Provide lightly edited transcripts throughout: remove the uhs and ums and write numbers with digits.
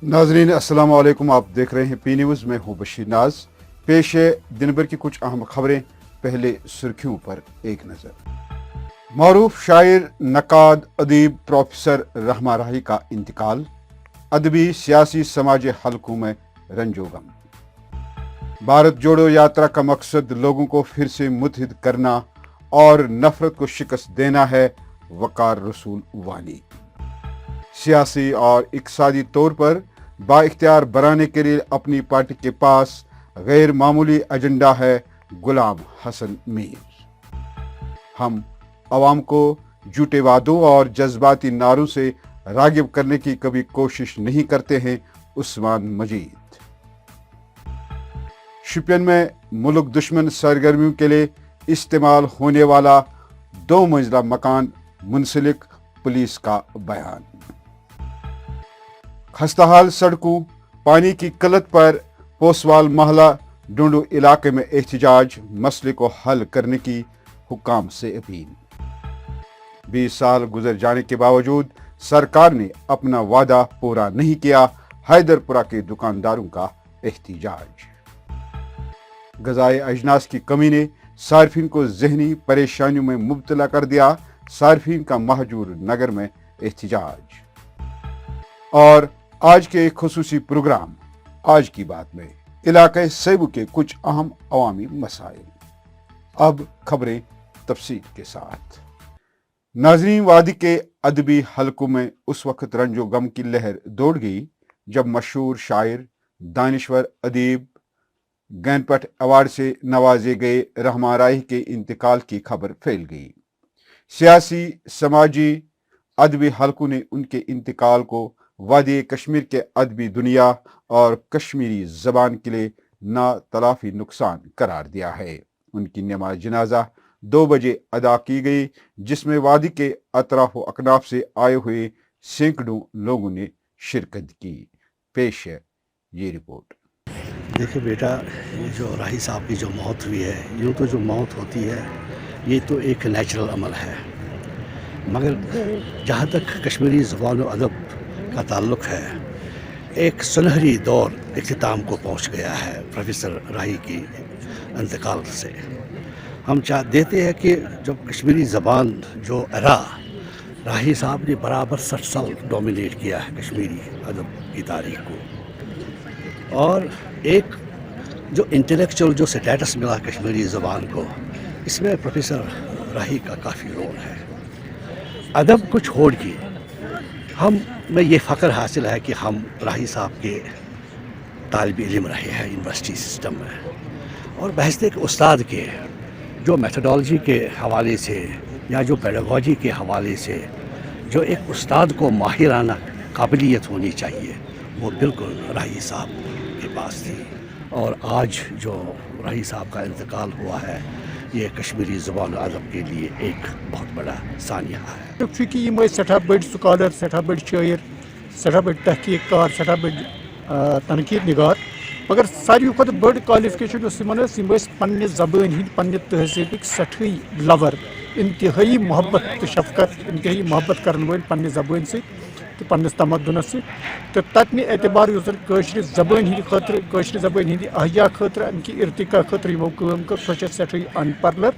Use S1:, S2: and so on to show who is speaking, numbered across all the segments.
S1: नाजरीन अस्सलाम वालेकुम। आप देख रहे हैं पी न्यूज़। मैं हूं बशीर नाज। पेश है दिन भर की कुछ अहम खबरें। पहले सुर्खियों पर एक नजर। मरूफ शायर, नकाद, अदीब प्रोफेसर रहमा राही का इंतकाल। अदबी, सियासी, समाजी हलकों में रंजो गम। भारत जोड़ो यात्रा का मकसद लोगों को फिर से मुत्तहिद करना और नफरत को शिकस्त देना है, वकार रसूल वानी। सियासी और इक़्तिसादी तौर पर बाइख्तियार बनाने के लिए अपनी पार्टी के पास गैर मामूली एजेंडा है, गुलाम हसन मीर। हम अवाम को झूठे वादों और जज्बाती नारों से रागिब करने की कभी कोशिश नहीं करते हैं, उस्मान मजीद। शोपियान में मुल्क दुश्मन सरगर्मियों के लिए इस्तेमाल होने वाला 2 मंजिला मकान मुंसलिक, पुलिस का बयान। खस्ताहाल सड़कों, पानी की किल्लत पर पोसवाल महला डुंडू इलाके में एहतजाज, मसले को हल करने की हुक्काम से अपील। 20 साल गुजर जाने के बावजूद सरकार ने अपना वादा पूरा नहीं किया, हैदरपुरा के दुकानदारों का एहतजाज। गज़ाए अजनास की कमी ने सार्फिन को ज़हनी परेशानियों में मुब्तला कर दिया, सार्फिन का महजूर नगर में एहतजाज। और आज के एक खुसूसी प्रोग्राम आज की बात में इलाके सेबू के कुछ अहम अवामी मसाइल। अब खबरें तफसील के साथ। नाज़रीन, वादी के अदबी हलकों में उस वक्त रंजो गम की लहर दौड़ गई जब मशहूर शायर, दानिश्वर, अदीब, ज्ञानपीठ अवार्ड से नवाजे गए रहमा राही के इंतकाल की खबर फैल गई। सियासी, समाजी, अदबी हलकों ने उनके इंतकाल को वादी कश्मीर के अदबी दुनिया और कश्मीरी ज़बान के लिए नातलाफी नुकसान करार दिया है। उनकी नमाज जनाजा 2 बजे अदा की गई, जिसमें वादी के अतराफ व अकनाफ से आए हुए सैकड़ों लोगों ने शिरकत की। पेश है ये रिपोर्ट।
S2: देखिए बेटा, ये जो राही साहब की जो मौत हुई है, यूँ तो जो मौत होती है ये तो एक नेचुरल अमल है, मगर जहाँ तक कश्मीरी ज़बान और अदब का ताल्लुक़ है, एक सुनहरी दौर इख्तिताम को पहुँच गया है प्रोफेसर राही की इंतकाल से। हम देते हैं कि जब कश्मीरी ज़बान जो एरा राही साहब ने बराबर 60 साल डोमिनेट किया है कश्मीरी अदब की तारीख को, और एक जो इंटेलेक्चुअल जो स्टेटस मिला कश्मीरी ज़बान को, इसमें प्रोफेसर राही का काफ़ी रोल है। अदब को छोड़ के हम में ये फ़ख्र हासिल है कि हम राही साहब के तालिब इल्म रहे हैं यूनिवर्सिटी सिस्टम में, और बहसते के उस्ताद के जो मेथडोलॉजी के हवाले से या जो पेडागोजी के हवाले से जो एक उस्ताद को माहिराना काबिलियत होनी चाहिए, वो बिल्कुल राही साहब के पास थी। और आज जो राही साहब का इंतकाल हुआ है, ये कश्मीरी ज़बान अदब के लिए एक बहुत बड़ा सानिया है।
S3: कि ये सठा बड़ स्कॉलर, सठा बड़ शायर, सठा बड़ तहकीककार, सठा बड़ तनकीद निगार, मगर सारी खुद बड़ क्वालिफिकेशन पन्ने ज़बान हिंद पन्ने तहजीबिक सठई लवर, इंतहाई मोहब्बत तो शफकत, इंतहाई मोहब्बत करने वाले पन्ने ज़बान से तो पन्नस तमद्दुन से, तो तत्ने एतबार कशर ज़बान हिंद खतर, कशर ज़बान हिंद अहिया खतर, इनकी इर्तिका खतर यमो काम कर, सो सठई अनपरलर।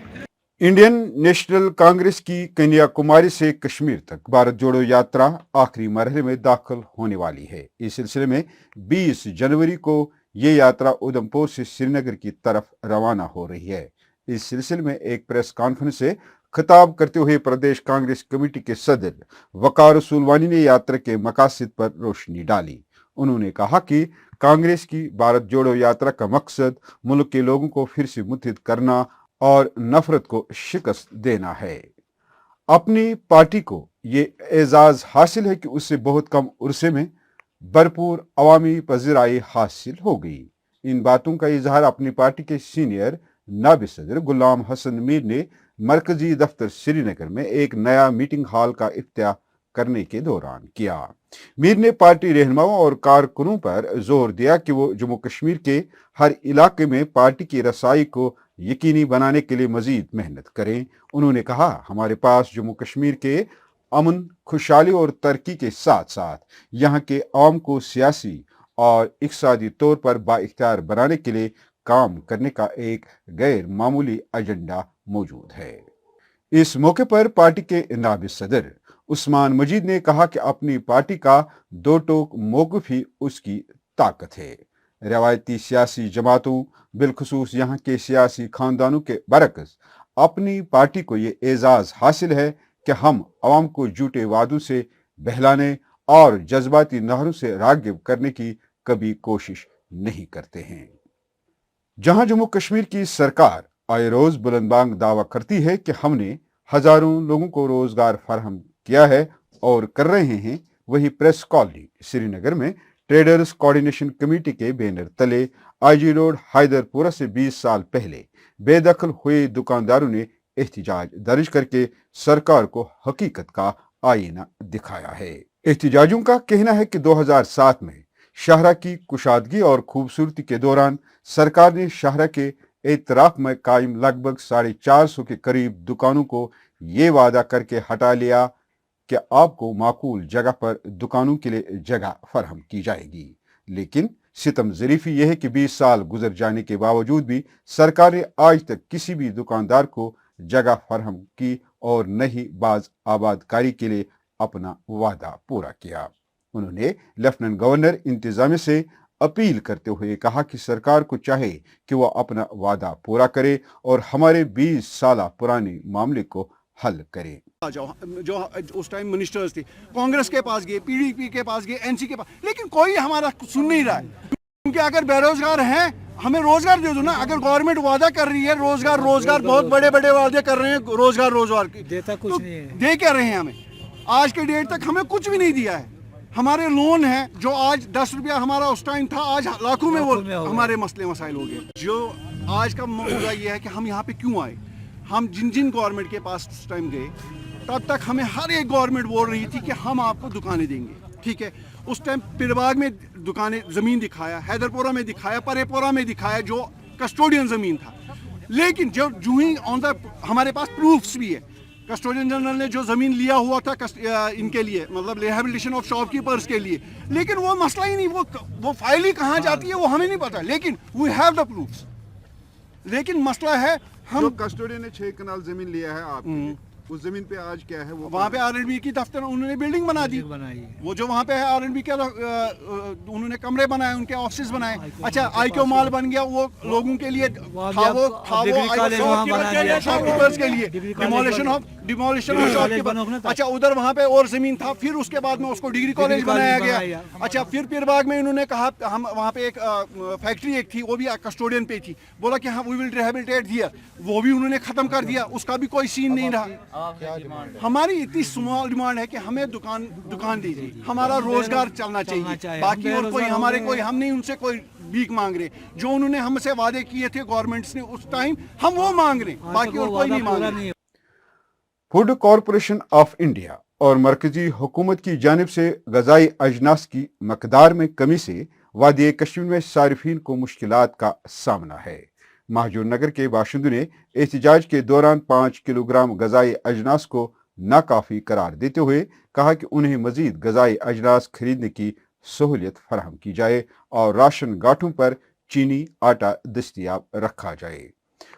S1: इंडियन नेशनल कांग्रेस की कन्याकुमारी से कश्मीर तक भारत जोड़ो यात्रा आखिरी मरहले में दाखिल होने वाली है। इस सिलसिले में 20 जनवरी को ये यात्रा उधमपुर से श्रीनगर की तरफ रवाना हो रही है। इस सिलसिले में एक प्रेस कॉन्फ्रेंस से खिताब करते हुए प्रदेश कांग्रेस कमेटी के सदर वकार रसूल वानी ने यात्रा के मकासद पर रोशनी डाली। उन्होंने कहा कि कांग्रेस की भारत जोड़ो यात्रा का मकसद मुल्क के लोगों को फिर से मुत्तहिद करना और नफरत को शिकस्त देना है। अपनी पार्टी को ये एजाज हासिल है कि उससे बहुत कम उर्से में भरपूर अवामी पज़ीराई हासिल हो गई। इन बातों का इजहार अपनी पार्टी के सीनियर नायब सदर गुलाम हसन मीर ने मरकजी दफ्तर श्रीनगर में एक नया मीटिंग हॉल का इफ्तिताह करने के दौरान किया। मीर ने पार्टी रहनुमाओं और कारकुनों पर जोर दिया कि वो जम्मू कश्मीर के हर इलाके में पार्टी की रसाई को यकीनी बनाने के लिए मजीद मेहनत करें। उन्होंने कहा, हमारे पास जम्मू कश्मीर के अमन, खुशहाली और तरक्की के साथ साथ यहाँ के आवाम को सियासी और इक़्तिसादी तौर पर बाइख्तियार बनाने के लिए काम करने का एक गैर मामूली एजेंडा मौजूद है। इस मौके पर पार्टी के नायब सदर उस्मान मजीद ने कहा कि अपनी पार्टी का दो टोक मौक़िफ़ ही उसकी ताकत है। रवायती सियासी जमातों, बिलखुसूस यहाँ के सियासी खानदानों के बरक्स अपनी पार्टी को ये एजाज़ हासिल है कि हम अवाम को झूठे वादों से बहलाने और जज्बाती नहरों से राग़िब करने की कभी कोशिश नहीं करते हैं। जहां जम्मू कश्मीर की सरकार आए रोज बुलंदबांग दावा करती है कि हमने हजारों लोगों को रोजगार फराहम किया है और कर रहे हैं, वही प्रेस कॉलोनी श्रीनगर में ट्रेडर्स कोऑर्डिनेशन कमेटी के बैनर तले आईजी रोड हैदरपुरा से 20 साल पहले बेदखल हुए दुकानदारों ने एहतिजाज दर्ज करके सरकार को हकीकत का आईना दिखाया है। एहतिजाजियों का कहना है कि 2007 में शाहरा की कुशादगी और खूबसूरती के दौरान सरकार ने शाहरा के एतराफ में कायम लगभग 450 के करीब दुकानों को ये वादा करके हटा लिया कि आपको माकूल जगह पर दुकानों के लिए जगह फराहम की जाएगी। लेकिन सितम ज़रीफ़ी यह है कि 20 साल गुजर जाने के बावजूद भी सरकार ने आज तक किसी भी दुकानदार को जगह फराहम की और न ही बाज आबादकारी के लिए अपना वादा पूरा किया। उन्होंने लेफ्टिनेंट गवर्नर इंतजामिया से अपील करते हुए कहा कि सरकार को चाहे कि वह अपना वादा पूरा करे और हमारे 20 साल पुराने मामले को हल करे।
S4: जो उस टाइम मिनिस्टर्स थे, कांग्रेस के पास गए, पीडीपी के पास गए, एनसी के पास, लेकिन कोई हमारा सुन नहीं रहा है। क्योंकि अगर बेरोजगार हैं, हमें रोजगार दे दो ना। अगर गवर्नमेंट वादा कर रही है रोजगार बहुत बड़े बड़े वादे कर रहे हैं रोजगार की, देता कुछ नहीं है। दे क्या रहे हैं हमें? आज के डेट तक हमें कुछ भी नहीं दिया है। हमारे लोन है जो आज 10 रुपया हमारा उस टाइम था, आज लाखों में वो हमारे मसले मसाइल हो गए। जो आज का मुद्दा ये है कि हम यहाँ पे क्यों आए। हम जिन गवर्नमेंट के पास उस टाइम गए, तब तक हमें हर एक गवर्नमेंट बोल रही थी कि हम आपको दुकानें देंगे, ठीक है। उस टाइम पिरबाग में दुकानें ज़मीन दिखाया, हैदरपुरा में दिखाया, परेपुरा में दिखाया, जो कस्टोडियन ज़मीन था। लेकिन जो ही ऑन द हमारे पास प्रूफ्स भी है, कस्टोडियन जनरल ने जो ज़मीन लिया हुआ था इनके लिए, मतलब रिहेबिलिटेशन ऑफ शॉपकीपर्स के लिए, लेकिन वो मसला ही नहीं, वो फाइल ही कहाँ जाती है वो हमें नहीं पता। लेकिन वी हैव द प्रूफ्स। लेकिन मसला है हम
S1: कस्टोडियन ने 6 कनाल जमीन लिया है आपकी, उस जमीन पे आज क्या है? वो
S4: वहाँ पे आरएनबी की दफ्तर उन्होंने बिल्डिंग बना दी। वो जो वहाँ पे है आरएनबी के उन्होंने कमरे बनाए, उनके ऑफिस बनाए। अच्छा, आईक्यू मॉल बन गया, वो लोगों के लिए था वो शॉपकीपर्स के लिए, डिमोलिशन ऑफ शॉपकीपर। अच्छा, उधर वहाँ पे और जमीन था, फिर उसके बाद में उसको डिग्री कॉलेज बनाया गया। अच्छा, फिर पीरबाग में उन्होंने कहा हम वहाँ पे एक फैक्ट्री एक थी, वो भी कस्टोडियन पे थी, बोला कि हाँ वी विल रिहेबिलिटेट हियर, वो भी उन्होंने खत्म कर दिया, उसका भी कोई सीन नहीं रहा। हमारी इतनी स्मॉल डिमांड है कि हमें दुकान दीजिए, हमारा रोजगार चलना चाहिए। बाकी और कोई हम नहीं उनसे कोई भीख मांग रहे। जो उन्होंने हमसे वादे किए थे गवर्नमेंट्स ने उस टाइम, हम वो मांग रहे, बाकी और कोई नहीं मांग रहे।
S1: फूड कॉरपोरेशन ऑफ इंडिया और मरकजी हुकूमत की जानिब से ग़िज़ाई अजनास की मकदार में कमी से वादी कश्मीर में सारिफीन को मुश्किलात का सामना है। महाजूर नगर के बाशिंदों ने एहतिजाज के दौरान 5 किलोग्राम ग़िज़ाई अजनास को नाकाफ़ी करार देते हुए कहा कि उन्हें मज़ीद ग़िज़ाई अजनास खरीदने की सहूलियत फराहम की जाए और राशन गाठों पर चीनी आटा दस्तियाब रखा जाए।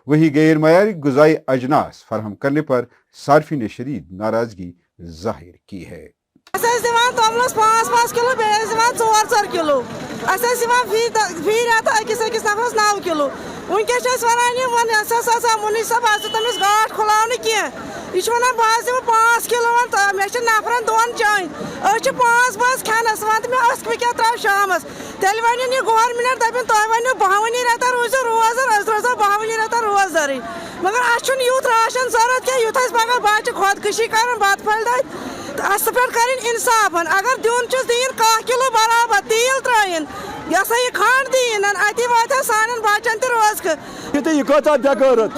S1: वही गैर मयारी ग़िज़ाई अजनास फराहम करने पर सार्फिन ने शदीद नाराज़गी जाहिर की है।
S5: 5 किलो 4 किलो फी रेत अकिस नफरस 9 किलो। वनकस मुनी सब तमिस गाठ खुलाव कह वन बह 5 किलो मे नफरन 2 चान 5 बस खानस वन मे क्या त्रा शाम तेल वन गवर्नमेंट दपन तुम वो 12 रेत रोजो रोजर रोजो 12 रेत रोजर, मगर अ यूत राशन जरूरत क्या यूत पगह बच्चे खुदकशी कर बत फल अस पे कर इंसाफ। अगर दिन दिन 1 किलो बराबर तेल त्राइन यह सा यह खंड दिन अति वात सान बचन रोज
S6: यह कता बेगरत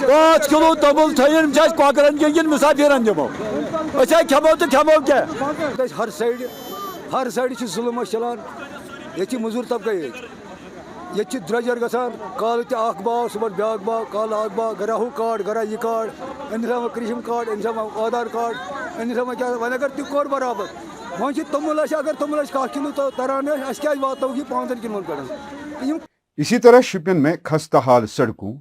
S6: 5 किलो तमुल थन कॉकरन गिन मुसाफिरन दिमो खेमो तो खेमो क्या। हर साइड जुलम चलान, ये मजूर तबका ये द्रजर गसान कल बाव सुबह ब्या बाव कल बाव गरा कार्ड गरा यह कार्ड इन कृषि कार्ड इन आधार कार्ड वन अगर तु कोर बराबर वन तमुल अगर तमुल 1 किलो तो तरान क्या वातो 5 किलो पे।
S1: इसी तरह शिपियन में खस्ता हाल सड़कों,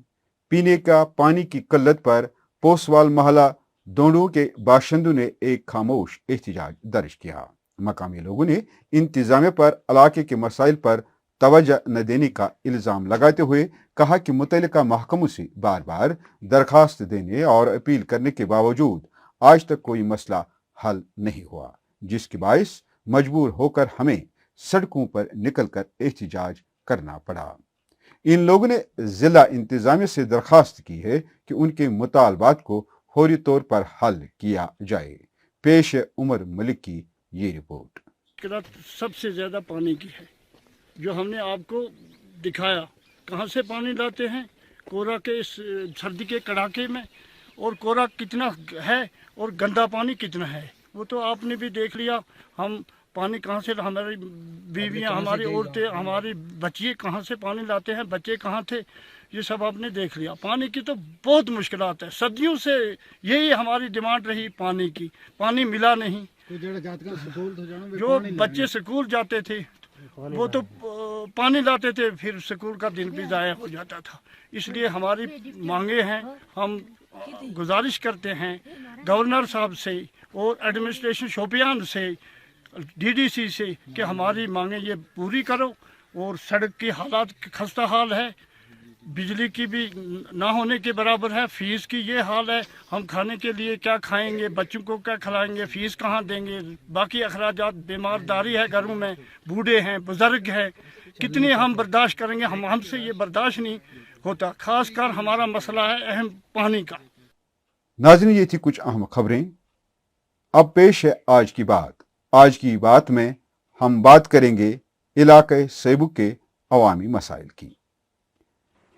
S1: पीने का पानी की किल्लत पर पोसवाल महला डोंडू के बाशिंदों ने एक खामोश एहतजाज दर्ज किया। मकामी लोगों ने इंतजामिया पर इलाके के मसाइल पर तवज्जो न देने का इल्ज़ाम लगाते हुए कहा कि मुतल्लिका महकमों से बार बार दरखास्त देने और अपील करने के बावजूद आज तक कोई मसला हल नहीं हुआ, जिसके बायस मजबूर होकर हमें सड़कों पर निकलकर एहतजाज करना पड़ा। इन लोगों ने जिला इंतजामिया से दरखास्त की है कि उनके मुतालबात को फौरी तौर पर हल किया जाए। पेश है उमर मलिक की ये रिपोर्ट।
S7: सबसे ज़्यादा पानी की है, जो हमने आपको दिखाया कहाँ से पानी लाते हैं कोरा के इस सर्दी के कड़ाके में, और कोरा कितना है और गंदा पानी कितना है वो तो आपने भी देख लिया। हम पानी कहाँ से, हमारी बीवियाँ, हमारी औरतें, हमारी बच्चे कहाँ से पानी लाते हैं, बच्चे कहाँ थे, ये सब आपने देख लिया। पानी की तो बहुत मुश्किलात है, सदियों से यही हमारी डिमांड रही पानी की, पानी मिला नहीं। जो बच्चे स्कूल जाते थे वो तो पानी लाते थे, फिर स्कूल का दिन भी ज़ाया हो जाता था। इसलिए हमारी मांगे हैं, हम गुजारिश करते हैं गवर्नर साहब से और एडमिनिस्ट्रेशन शोपियान से, डीडीसी से कि हमारी मांगे ये पूरी करो। और सड़क की हालात खस्ता हाल है, बिजली की भी ना होने के बराबर है, फीस की ये हाल है, हम खाने के लिए क्या खाएंगे, बच्चों को क्या खिलाएंगे, फीस कहाँ देंगे, बाकी अखराजात, बीमारदारी है घरों में, बूढ़े हैं, बुजुर्ग हैं, कितनी हम बर्दाश्त करेंगे, हमसे ये बर्दाश्त नहीं होता। खास कर हमारा मसला है अहम पानी का।
S1: नाज़रीन, ये थी कुछ अहम खबरें। अब पेश है आज की बात। आज की बात में हम बात करेंगे इलाके सेबुक के अवामी मसाइल की।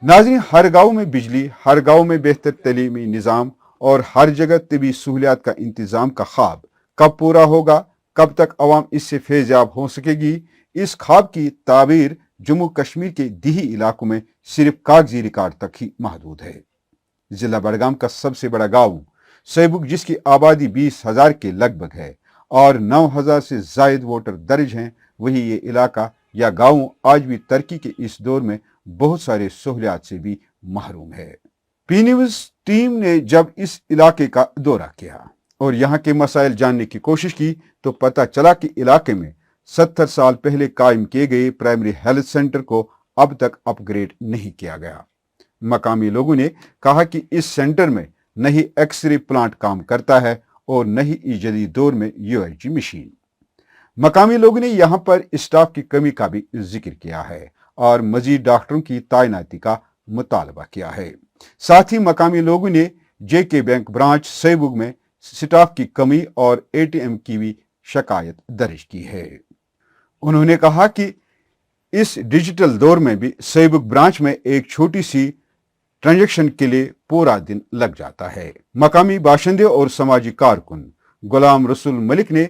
S1: नाज़रीन, हर गांव में बिजली, हर गांव में बेहतर तलीमी निज़ाम और हर जगह तिबी सहूलियात का इंतज़ाम का ख्वाब कब पूरा होगा, कब तक अवाम इससे फैज़याब हो सकेगी, इस ख्वाब की ताबीर जम्मू कश्मीर के दिही इलाकों में सिर्फ कागजी रिकॉर्ड तक ही महदूद है। जिला बड़गाम का सबसे बड़ा गांव सेबुक, जिसकी आबादी 20,000 के लगभग है और 9,000 से जायद वोटर दर्ज हैं, वही ये इलाका या गांव आज भी तरक्की के इस दौर में बहुत सारे सहूलियात से भी महरूम है। पी न्यूज़ टीम ने जब इस इलाके का दौरा किया और यहाँ के मसाइल जानने की कोशिश की तो पता चला कि इलाके में 70 साल पहले कायम किए गए प्राइमरी हेल्थ सेंटर को अब तक अपग्रेड नहीं किया गया। मकामी लोगों ने कहा कि इस सेंटर में न ही एक्सरे प्लांट काम करता है और न ही इस जदीद दौर में यूएचजी मशीन। मकामी लोगों ने यहाँ पर स्टाफ की कमी का भी जिक्र किया है और मजीद डॉक्टरों की तैनाती का मुतालबा किया है। साथ ही मकामी लोगों ने जेके बैंक ब्रांच सेबुक में स्टाफ की कमी और एटीएम की भी शिकायत दर्ज की है। उन्होंने कहा कि इस डिजिटल दौर में भी सेबुक ब्रांच में एक छोटी सी ट्रांजैक्शन के लिए पूरा दिन लग जाता है। मकामी बाशिंदे और समाजी कारकुन गुलाम रसूल मलिक ने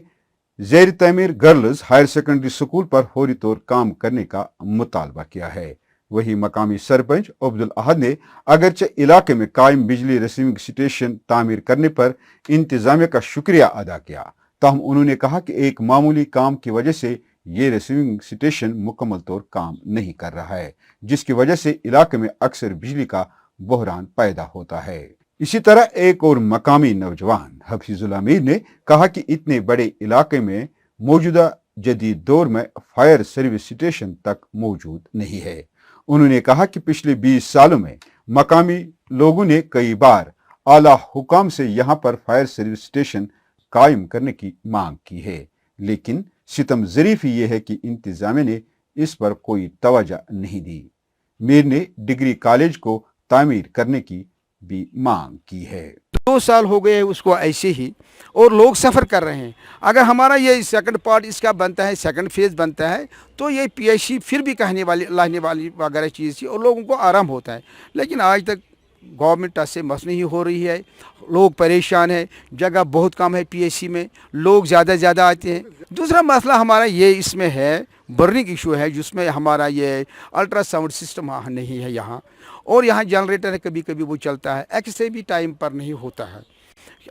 S1: ज़ेर तमीर गर्ल्स हायर सेकेंडरी स्कूल पर फौरी तौर काम करने का मुतालबा किया है। वही मकामी सरपंच अब्दुल अहद ने अगरचे इलाके में कायम बिजली रिसीविंग स्टेशन तामीर करने पर इंतजामिया का शुक्रिया अदा किया, ताहम उन्होंने कहा कि एक मामूली काम की वजह से ये रिसीविंग स्टेशन मुकम्मल तौर काम नहीं कर रहा है, जिसकी वजह से इलाके में अक्सर बिजली का बहरान पैदा होता है। इसी तरह एक और मकामी नौजवान हफीजुल अमीर ने कहा कि इतने बड़े इलाके में मौजूदा जदीद दौर में फायर सर्विस स्टेशन तक मौजूद नहीं है। उन्होंने कहा कि पिछले 20 सालों में मकामी लोगों ने कई बार आला हुकाम से यहाँ पर फायर सर्विस स्टेशन कायम करने की मांग की है, लेकिन सितम ज़रीफ ये है कि इंतजामिया ने इस पर कोई तवज्जो नहीं दी। मीर ने डिग्री कॉलेज को तामीर करने की भी मांग की है।
S8: 2 साल हो गए उसको ऐसे ही, और लोग सफ़र कर रहे हैं। अगर हमारा ये सेकंड पार्ट इसका बनता है, सेकंड फेज़ बनता है, तो ये पीएचसी फिर भी लाने वाली वगैरह चीज़ थी और लोगों को आराम होता है। लेकिन आज तक गवर्नमेंट से मस नहीं हो रही है, लोग परेशान हैं, जगह बहुत कम है पीएचसी में, लोग ज़्यादा आते हैं। दूसरा मसला हमारा ये इसमें है, बर्निंग इशू है, जिसमें हमारा ये अल्ट्रासाउंड सिस्टम नहीं है यहाँ, और यहाँ जनरेटर है, कभी कभी वो चलता है, एक्सरे भी टाइम पर नहीं होता है।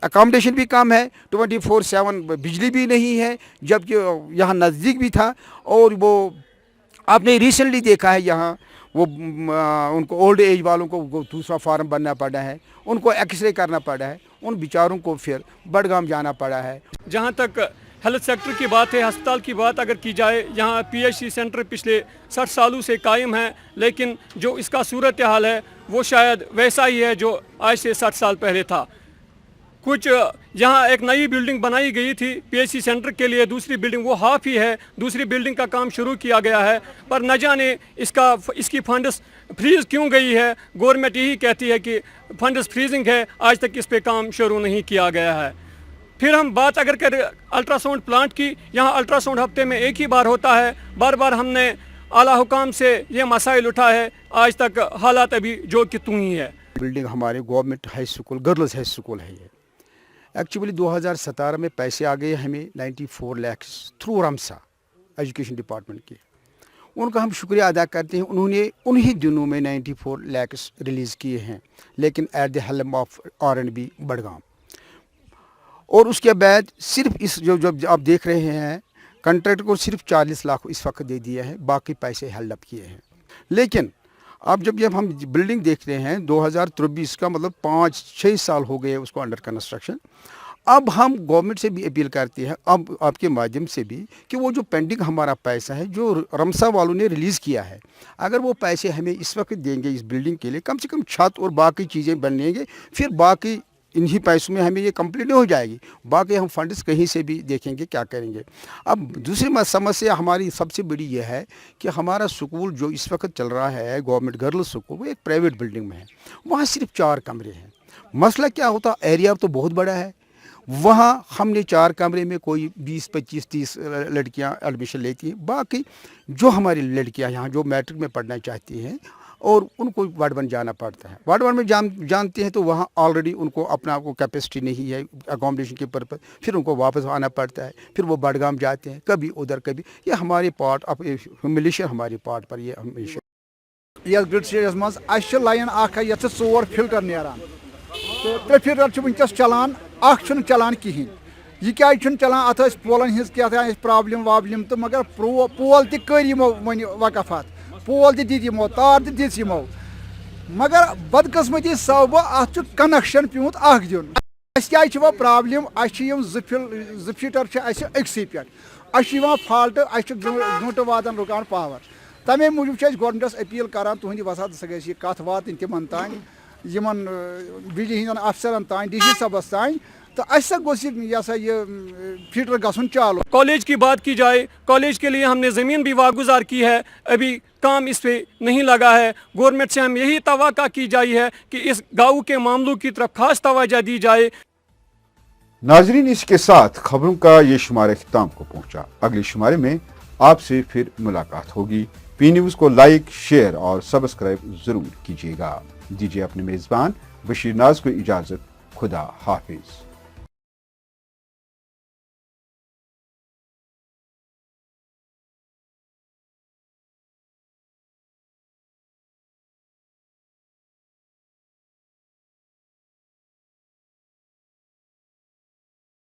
S8: अकोमोडेशन भी कम है, 24/7 बिजली भी नहीं है, जबकि यहाँ नज़दीक भी था। और वो आपने रिसेंटली देखा है यहाँ वो उनको ओल्ड एज वालों को वो दूसरा फार्म बनना पड़ा है, उनको एक्सरे करना पड़ा है, उन बेचारों को फिर बडगाम जाना पड़ा है।
S9: जहाँ तक हेल्थ सेक्टर की बात है, अस्पताल की बात अगर की जाए, यहाँ PHC सेंटर पिछले 60 सालों से कायम है, लेकिन जो इसका सूरत हाल है वो शायद वैसा ही है जो आज से 60 साल पहले था। कुछ यहाँ एक नई बिल्डिंग बनाई गई थी PHC सेंटर के लिए, दूसरी बिल्डिंग वो हाफ ही है, दूसरी बिल्डिंग का काम शुरू किया गया है, पर न जाने इसकी फंड्स फ्रीज क्यों गई है। गवर्नमेंट यही कहती है कि फंड्स फ्रीजिंग है, आज तक इस पे काम शुरू नहीं किया गया है। फिर हम बात अगर करें अल्ट्रासाउंड प्लांट की, यहाँ अल्ट्रासाउंड हफ्ते में एक ही बार होता है। बार बार हमने आला हुकाम से ये मसाइल उठा है, आज तक हालात अभी जो कि तू ही है।
S8: बिल्डिंग हमारे government high school, girls high school है ये। एक्चुअली 2017 में पैसे आ गए हमें 94 लाख थ्रू रमसा एजुकेशन डिपार्टमेंट के, उनका हम शुक्रिया अदा करते हैं। उन्होंने उन्हीं दिनों में 94 लाख रिलीज़ किए हैं, लेकिन at the helm of R&B Budgam. और उसके बाद सिर्फ इस जो आप देख रहे हैं कंट्रैक्ट को सिर्फ 40 लाख इस वक्त दे दिया है, बाकी पैसे हेल्ड अप किए हैं। लेकिन अब जब हम बिल्डिंग देख रहे हैं 2023 का मतलब 5-6 साल हो गए उसको अंडर कंस्ट्रक्शन। अब हम गवर्नमेंट से भी अपील करते हैं, अब आपके माध्यम से भी, कि वो जो पेंडिंग हमारा पैसा है जो रमसा वालों ने रिलीज़ किया है, अगर वो पैसे हमें इस वक्त देंगे इस बिल्डिंग के लिए, कम से कम छत और बाकी चीज़ें बनेंगे, फिर बाकी इन्हीं पैसों में हमें ये कंप्लीट हो जाएगी, बाकी हम फंड्स कहीं से भी देखेंगे क्या करेंगे। अब दूसरी समस्या हमारी सबसे बड़ी ये है कि हमारा स्कूल जो इस वक्त चल रहा है गवर्नमेंट गर्ल्स स्कूल, वो एक प्राइवेट बिल्डिंग में है, वहाँ सिर्फ 4 कमरे हैं। मसला क्या होता, एरिया तो बहुत बड़ा है, वहाँ हमने 4 कमरे में कोई 20, 25, 30 लड़कियाँ एडमिशन लेती हैं, बाकी जो हमारी लड़कियाँ यहाँ जो मैट्रिक में पढ़ना चाहती हैं और उनको वार्ड 1 जाना पड़ता है। वार्ड 1 में जानते हैं तो वहाँ ऑलरेडी उनको अपना को कैपेसिटी नहीं है अकोमोडेशन के पर्पज, फिर उनको वापस आना पड़ता है, फिर वो बडगाम जाते हैं, कभी उधर कभी। ये हमारे पार्ट अब ह्यूमिलिएशन हमारे पार्ट पर ये हमेशा
S4: यस ब्रिटिश मज अ लाइन अख ये 4 फिल्टर नेरान तो 3 फिल्टर वनकस चलान, चलान कहें। यह क्या चलान, अत पोलन हज क्या प्रॉब्लम वाब्लम, तो मगर पोल तक वन वकफात, पोल दिमो, तार दिमो, मगर बदकस्मती सब अत कनेक्शन पेमुत दिन। क्या प्रॉब्लम, ज फिटर अक्सी पे फॉल्ट, गंट वातान रुकान पावर। तमे मूजूब गवर्नमेंटस अपील करान तुहंद वसात सह गई कत वातन तिमन तान, यमन बिजली हंदन अफसरन तान, DC सबस तान, तो ये फिटर गसन चालू।
S9: कॉलेज की बात की जाए, कॉलेज के लिए हमने ज़मीन भी वागुजार की है, अभी काम इस पे नहीं लगा है। गवर्नमेंट से हम यही तवक्का की जाई है कि इस गाँव के मामलों की तरफ खास तवज्जो दी जाए।
S1: नाजरीन, इसके साथ खबरों का ये शुमारा इख्तिताम को पहुंचा। अगले शुमारे में आपसे फिर मुलाकात होगी। P न्यूज़ को लाइक, शेयर और सब्सक्राइब जरूर कीजिएगा। दीजिए अपने मेज़बान बशीर नाज को इजाज़त। खुदा हाफिज।